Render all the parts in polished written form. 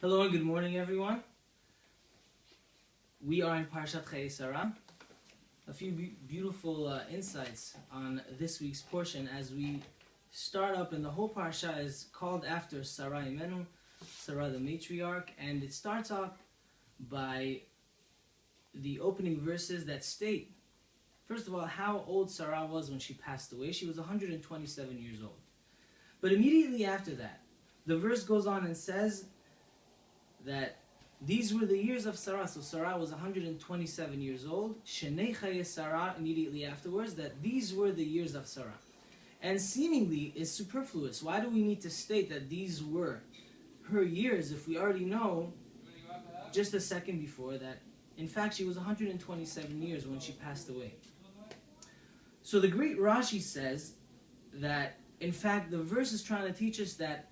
Hello and good morning, everyone. We are in Parshat Chaye Sarah. A few beautiful insights on this week's portion as we start up, and the whole parsha is called after Sarah Imenu, Sarah the matriarch, and it starts off by the opening verses that state, first of all, how old Sarah was when she passed away. She was 127 years old. But immediately after that, the verse goes on and says that these were the years of Sarah. So Sarah was 127 years old. Shenei Chaye Sarah, immediately afterwards, that these were the years of Sarah. And seemingly is superfluous. Why do we need to state that these were her years if we already know just a second before that, in fact, she was 127 years when she passed away? So the great Rashi says that, in fact, the verse is trying to teach us that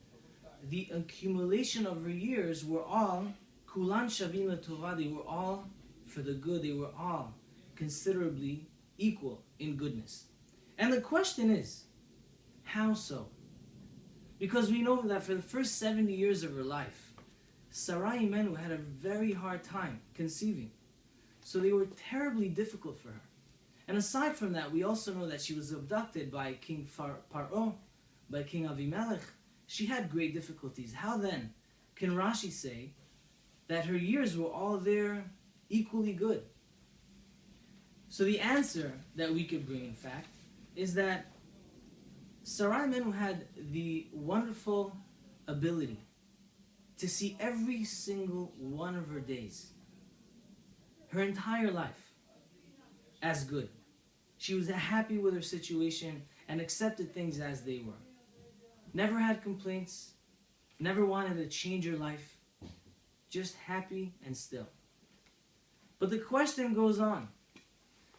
the accumulation of her years were all kulan shavim letovah. They were all for the good. They were all considerably equal in goodness. And the question is, how so? Because we know that for the first 70 years of her life, Sarah Imenu had a very hard time conceiving. So they were terribly difficult for her. And aside from that, we also know that she was abducted by King Paro, by King Avimelech. She had great difficulties. How then can Rashi say that her years were all there equally good? So the answer that we could bring, in fact, is that Sarah Imenu had the wonderful ability to see every single one of her days, her entire life, as good. She was happy with her situation and accepted things as they were. Never had complaints, never wanted to change her life, just happy and still. But the question goes on,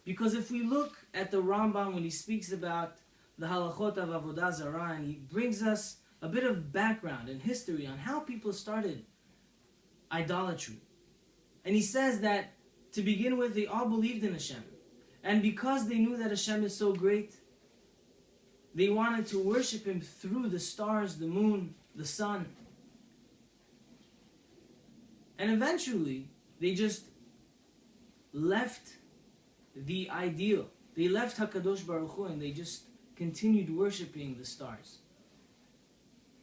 because if we look at the Rambam when he speaks about the halachot of Avodah Zarah, and he brings us a bit of background and history on how people started idolatry. And he says that, to begin with, they all believed in Hashem. And because they knew that Hashem is so great, they wanted to worship Him through the stars, the moon, the sun. And eventually, they just left the ideal. They left HaKadosh Baruch Hu and they just continued worshiping the stars.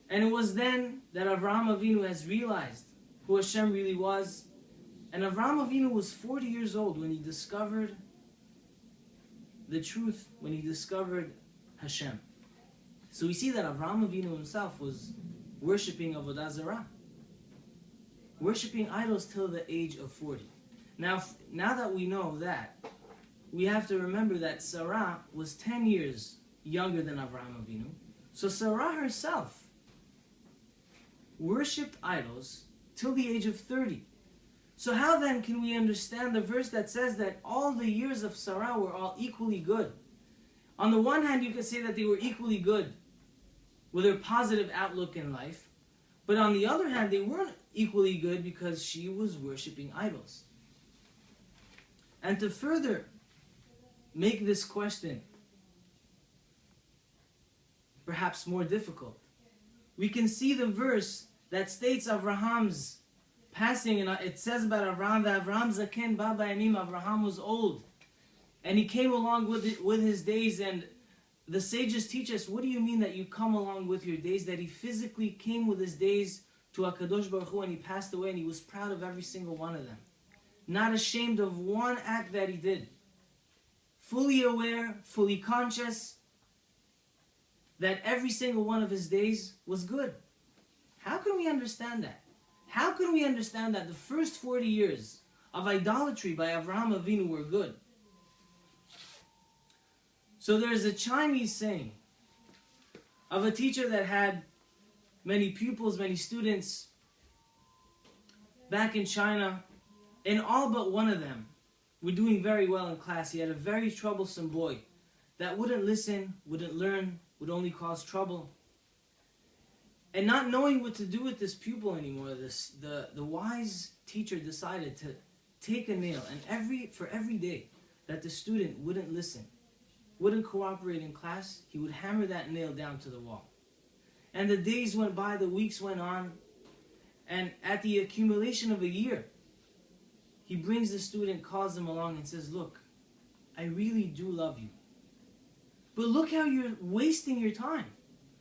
And it was then that Avraham Avinu has realized who Hashem really was. And Avraham Avinu was 40 years old when he discovered the truth, when he discovered Hashem. So we see that Avraham Avinu himself was worshipping Avodah Zarah, worshipping idols till the age of 40. Now that we know that, we have to remember that Sarah was 10 years younger than Avraham Avinu. So Sarah herself worshipped idols till the age of 30. So how then can we understand the verse that says that all the years of Sarah were all equally good? On the one hand, you could say that they were equally good with her positive outlook in life. But on the other hand, they weren't equally good because she was worshipping idols. And to further make this question perhaps more difficult, we can see the verse that states Avraham's passing, and it says about Avraham that Avraham Zaken Baba Yamim, Avraham was old, and he came along with his days. And the sages teach us, what do you mean that you come along with your days? That he physically came with his days to HaKadosh Baruch Hu and he passed away, and he was proud of every single one of them. Not ashamed of one act that he did. Fully aware, fully conscious that every single one of his days was good. How can we understand that? How can we understand that the first 40 years of idolatry by Avraham Avinu were good? So there's a Chinese saying of a teacher that had many pupils, many students back in China, and all but one of them were doing very well in class. He had a very troublesome boy that wouldn't listen, wouldn't learn, would only cause trouble. And not knowing what to do with this pupil anymore, the wise teacher decided to take a nail, and for every day that the student wouldn't listen, wouldn't cooperate in class, he would hammer that nail down to the wall. And the days went by, the weeks went on, And at the accumulation of a year, he brings the student, calls him along and says, look, I really do love you. But look how you're wasting your time.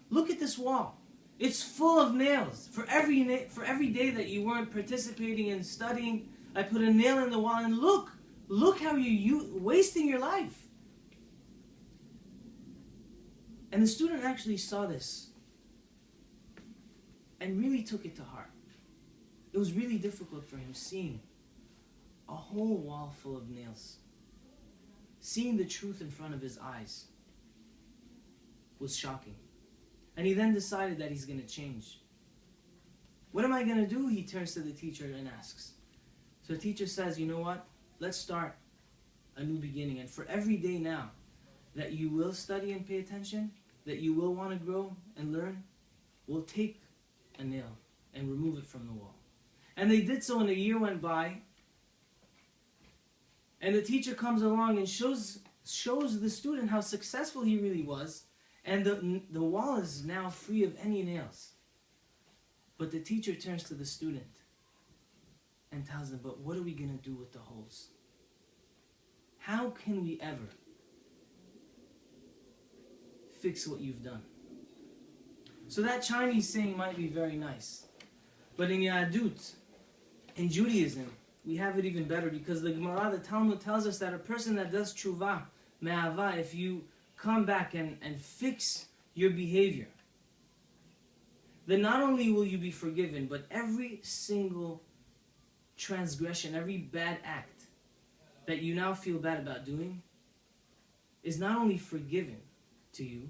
Look at this wall. It's full of nails. For every day that you weren't participating in studying, I put a nail in the wall, and look how you're wasting your life. And the student actually saw this and really took it to heart. It was really difficult for him seeing a whole wall full of nails. Seeing the truth in front of his eyes was shocking. And he then decided that he's going to change. What am I going to do? He turns to the teacher and asks. So the teacher says, you know what? Let's start a new beginning. And for every day now that you will study and pay attention, that you will want to grow and learn, we'll take a nail and remove it from the wall. And they did so, and a year went by. And the teacher comes along and shows the student how successful he really was. And the wall is now free of any nails. But the teacher turns to the student and tells him, but what are we going to do with the holes? How can we ever fix what you've done? So that Chinese saying might be very nice. But in Yadut, in Judaism, we have it even better, because the Gemara, the Talmud tells us that a person that does tshuva, me'ava, if you come back and fix your behavior, then not only will you be forgiven, but every single transgression, every bad act that you now feel bad about doing is not only forgiven to you,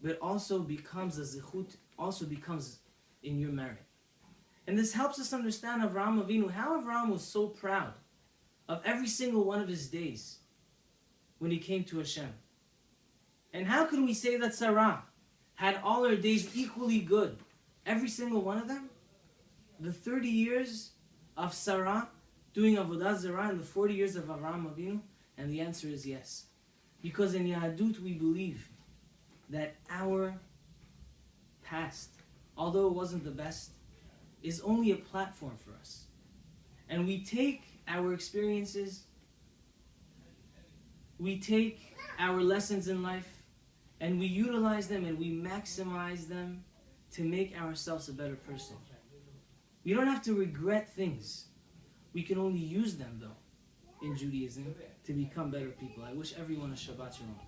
but also becomes a zichut, also becomes in your merit. And this helps us understand Avraham Avinu, how Avraham was so proud of every single one of his days when he came to Hashem. And how can we say that Sarah had all her days equally good? Every single one of them? The 30 years of Sarah doing Avodah Zarah and the 40 years of Avraham Avinu? And the answer is yes. Because in Yahadut we believe that our past, although it wasn't the best, is only a platform for us. And we take our experiences, we take our lessons in life, and we utilize them and we maximize them to make ourselves a better person. We don't have to regret things. We can only use them, though, in Judaism to become better people. I wish everyone a Shabbat Shalom.